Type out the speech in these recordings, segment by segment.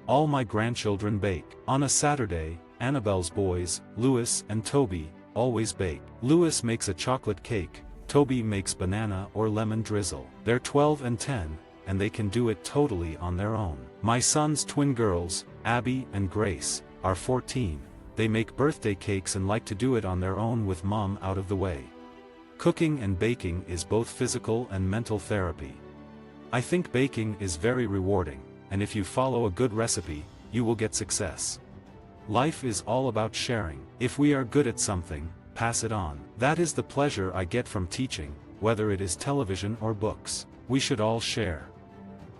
All my grandchildren bake. On a Saturday, Annabel's boys, Louis and Toby, always bake. Louis makes a chocolate cake, Toby makes banana or lemon drizzle. They're 12 and 10, and they can do it totally on their own. My son's twin girls, Abby and Grace, are 14. They make birthday cakes and like to do it on their own with mom out of the way. Cooking and baking is both physical and mental therapy. I think baking is very rewarding, and if you follow a good recipe, you will get success. Life is all about sharing. If we are good at something, pass it on. That is the pleasure I get from teaching, whether it is television or books. We should all share.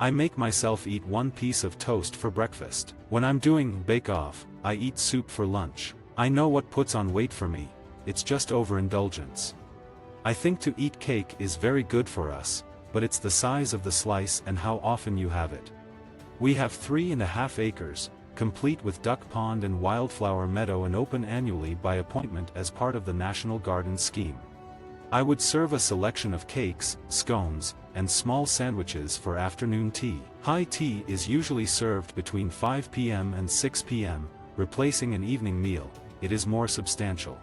I make myself eat one piece of toast for breakfast. When I'm doing bake-off, I eat soup for lunch. I know what puts on weight for me, it's just overindulgence. I think to eat cake is very good for us, but it's the size of the slice and how often you have it. We have 3.5 acres, complete with duck pond and wildflower meadow, and open annually by appointment as part of the National Garden Scheme. I would serve a selection of cakes, scones, and small sandwiches for afternoon tea. High tea is usually served between 5 p.m. and 6 p.m., replacing an evening meal. It is more substantial.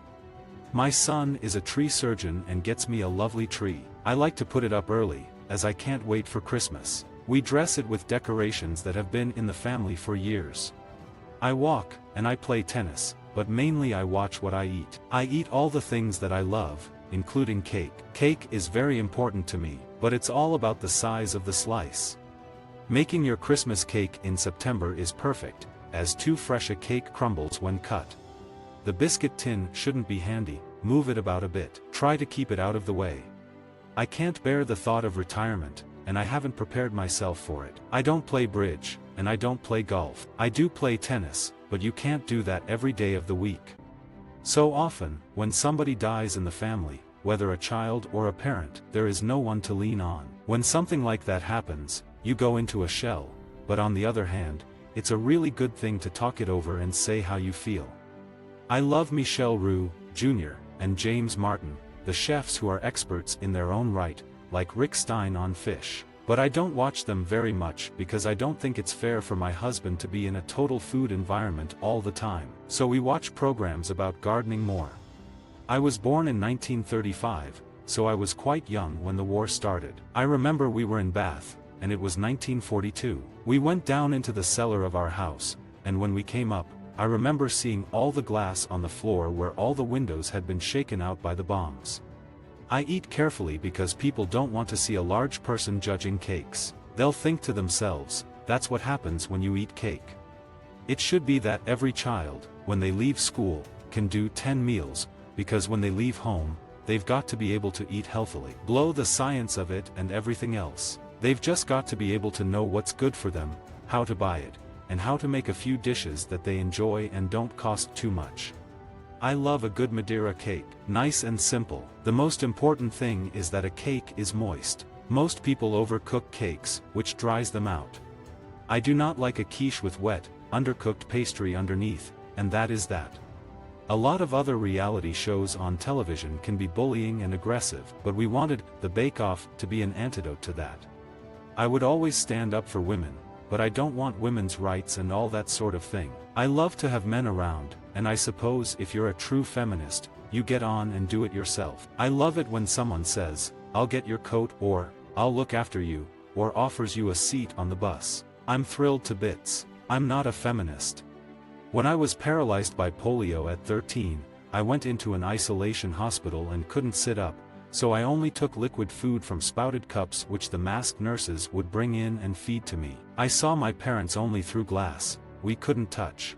My son is a tree surgeon and gets me a lovely tree. I like to put it up early, as I can't wait for Christmas. We dress it with decorations that have been in the family for years. I walk, and I play tennis, but mainly I watch what I eat. I eat all the things that I love, including cake. Cake is very important to me, but it's all about the size of the slice. Making your Christmas cake in September is perfect, as too fresh a cake crumbles when cut. The biscuit tin shouldn't be handy, move it about a bit. Try to keep it out of the way. I can't bear the thought of retirement, and I haven't prepared myself for it. I don't play bridge, and I don't play golf. I do play tennis, but you can't do that every day of the week. So often, when somebody dies in the family, whether a child or a parent, there is no one to lean on. When something like that happens, you go into a shell, but on the other hand, it's a really good thing to talk it over and say how you feel. I love Michel Roux, Jr., and James Martin, the chefs who are experts in their own right, like Rick Stein on fish. But I don't watch them very much because I don't think it's fair for my husband to be in a total food environment all the time. So we watch programs about gardening more. I was born in 1935, so I was quite young when the war started. I remember we were in Bath, and it was 1942. We went down into the cellar of our house, and when we came up, I remember seeing all the glass on the floor where all the windows had been shaken out by the bombs. I eat carefully because people don't want to see a large person judging cakes. They'll think to themselves, that's what happens when you eat cake. It should be that every child, when they leave school, can do 10 meals, because when they leave home, they've got to be able to eat healthily. Blow the science of it and everything else. They've just got to be able to know what's good for them, how to buy it, and how to make a few dishes that they enjoy and don't cost too much. I love a good Madeira cake, nice and simple. The most important thing is that a cake is moist. Most people overcook cakes, which dries them out. I do not like a quiche with wet, undercooked pastry underneath, and that is that. A lot of other reality shows on television can be bullying and aggressive, but we wanted the Bake Off to be an antidote to that. I would always stand up for women, but I don't want women's rights and all that sort of thing. I love to have men around, and I suppose if you're a true feminist, you get on and do it yourself. I love it when someone says, I'll get your coat, or I'll look after you, or offers you a seat on the bus. I'm thrilled to bits. I'm not a feminist. When I was paralyzed by polio at 13, I went into an isolation hospital and couldn't sit up, so I only took liquid food from spouted cups which the masked nurses would bring in and feed to me. I saw my parents only through glass. We couldn't touch.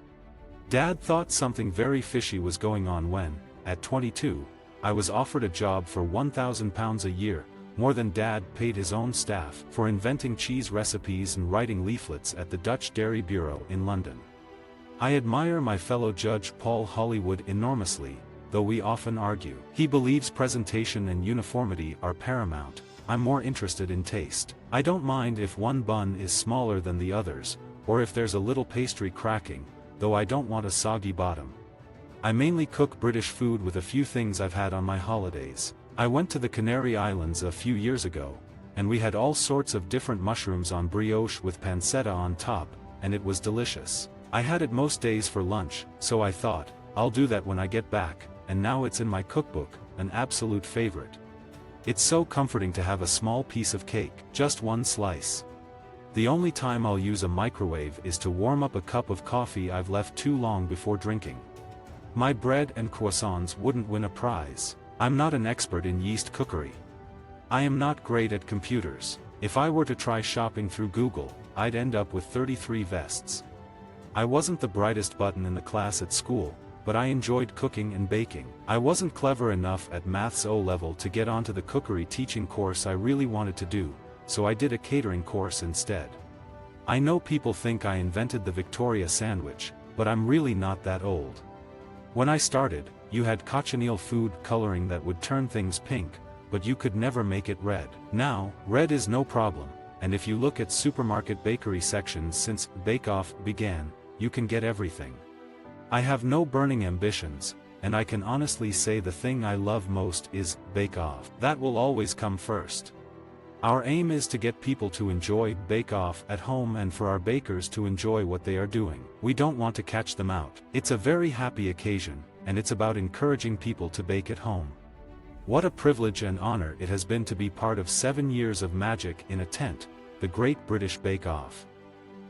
Dad thought something very fishy was going on when, at 22, I was offered a job for £1,000 a year, more than Dad paid his own staff, for inventing cheese recipes and writing leaflets at the Dutch Dairy Bureau in London. I admire my fellow judge Paul Hollywood enormously, though we often argue. He believes presentation and uniformity are paramount. I'm more interested in taste. I don't mind if one bun is smaller than the others, or if there's a little pastry cracking, though I don't want a soggy bottom. I mainly cook British food with a few things I've had on my holidays. I went to the Canary Islands a few years ago, and we had all sorts of different mushrooms on brioche with pancetta on top, and it was delicious. I had it most days for lunch, so I thought, I'll do that when I get back, and now it's in my cookbook, an absolute favorite. It's so comforting to have a small piece of cake, just one slice. The only time I'll use a microwave is to warm up a cup of coffee I've left too long before drinking. My bread and croissants wouldn't win a prize. I'm not an expert in yeast cookery. I am not great at computers. If I were to try shopping through Google, I'd end up with 33 vests. I wasn't the brightest button in the class at school, but I enjoyed cooking and baking. I wasn't clever enough at maths O level to get onto the cookery teaching course I really wanted to do, so I did a catering course instead. I know people think I invented the Victoria sandwich, but I'm really not that old. When I started, you had cochineal food coloring that would turn things pink, but you could never make it red. Now, red is no problem, and if you look at supermarket bakery sections since Bake Off began, you can get everything. I have no burning ambitions, and I can honestly say the thing I love most is Bake Off. That will always come first. Our aim is to get people to enjoy Bake Off at home and for our bakers to enjoy what they are doing. We don't want to catch them out. It's a very happy occasion, and it's about encouraging people to bake at home. What a privilege and honor it has been to be part of 7 years of magic in a tent, the Great British Bake Off.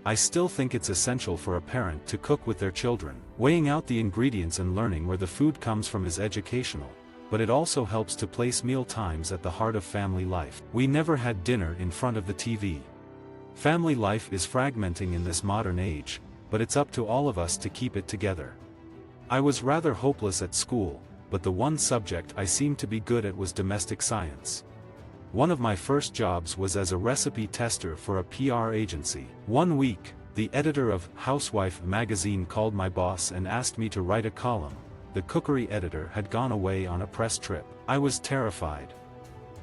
I still think it's essential for a parent to cook with their children. Weighing out the ingredients and learning where the food comes from is educational, but it also helps to place meal times at the heart of family life. We never had dinner in front of the TV. Family life is fragmenting in this modern age, but it's up to all of us to keep it together. I was rather hopeless at school, but the one subject I seemed to be good at was domestic science. One of my first jobs was as a recipe tester for a PR agency. One week, the editor of Housewife magazine called my boss and asked me to write a column. The cookery editor had gone away on a press trip. I was terrified.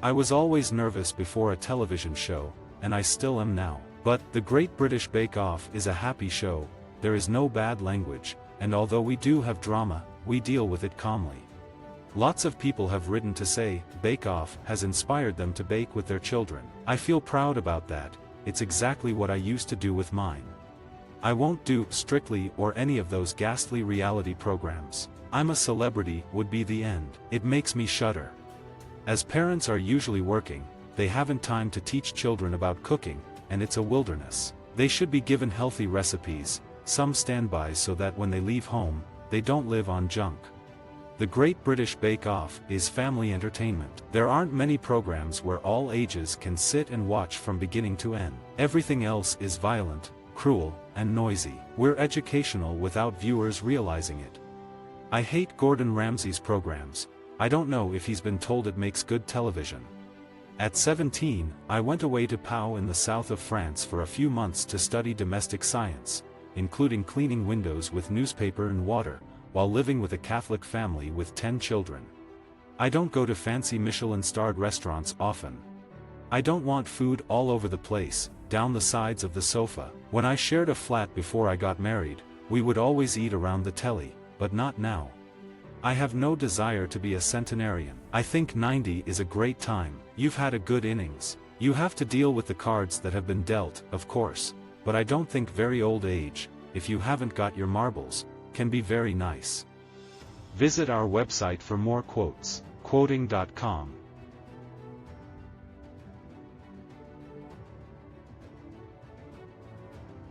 I was always nervous before a television show, and I still am now. But the Great British Bake Off is a happy show, there is no bad language, and although we do have drama, we deal with it calmly. Lots of people have written to say, Bake Off has inspired them to bake with their children. I feel proud about that, it's exactly what I used to do with mine. I won't do Strictly or any of those ghastly reality programs. I'm a celebrity would be the end. It makes me shudder. As parents are usually working, they haven't time to teach children about cooking, and it's a wilderness. They should be given healthy recipes, some standbys so that when they leave home, they don't live on junk. The Great British Bake Off is family entertainment. There aren't many programs where all ages can sit and watch from beginning to end. Everything else is violent, cruel, and noisy. We're educational without viewers realizing it. I hate Gordon Ramsay's programs. I don't know if he's been told it makes good television. At 17, I went away to Pau in the south of France for a few months to study domestic science, including cleaning windows with newspaper and water, while living with a Catholic family with 10 children. I don't go to fancy Michelin-starred restaurants often. I don't want food all over the place, down the sides of the sofa. When I shared a flat before I got married, we would always eat around the telly, but not now. I have no desire to be a centenarian. I think 90 is a great time. You've had a good innings. You have to deal with the cards that have been dealt, of course, but I don't think very old age, if you haven't got your marbles, can be very nice. Visit our website for more quotes, quoting.com.